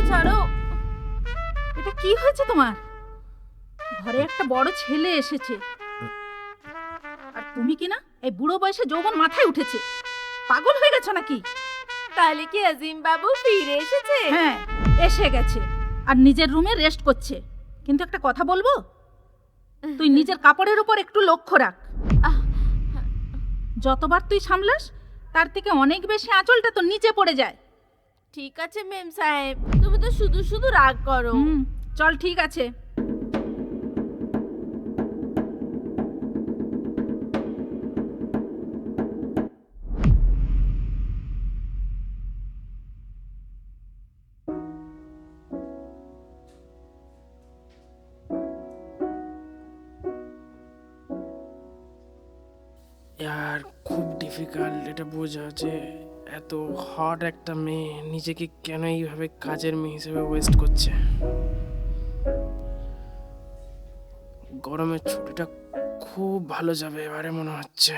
ছাড়ো। এটা কি হয়েছে তোমার? ঘরে একটা বড় ছেলে এসেছে, আর তুমি কি না এই বুড়ো বয়সে যৌবন মাথায় উঠেছে। পাগল হয়ে গেছো নাকি? তাহলে কি আজিম বাবু ফিরে এসেছে? হ্যাঁ, এসে গেছে আর নিজের রুমে রেস্ট করছে। কিন্তু একটা কথা বলবো, তুই নিজের কাপড়ের উপর একটু লক্ষ্য রাখ। আহ, যতবার তুই সামলাস তার থেকে অনেক বেশি আঁচলটা তো নিচে পড়ে যায়। ঠিক আছে মেম সাহেব, তুমি তো শুধু শুধু রাগ করো। চল ঠিক আছে। यार খুব ডিফিকাল্ট এটা বোঝা যে এত হট একটা মেয়ে নিজেকে কেন এইভাবে কাজের মেয়ে হিসেবে ওয়েস্ট করছে। গরমের ছুটিটা খুব ভালো যাবে এবারে মনে হচ্ছে।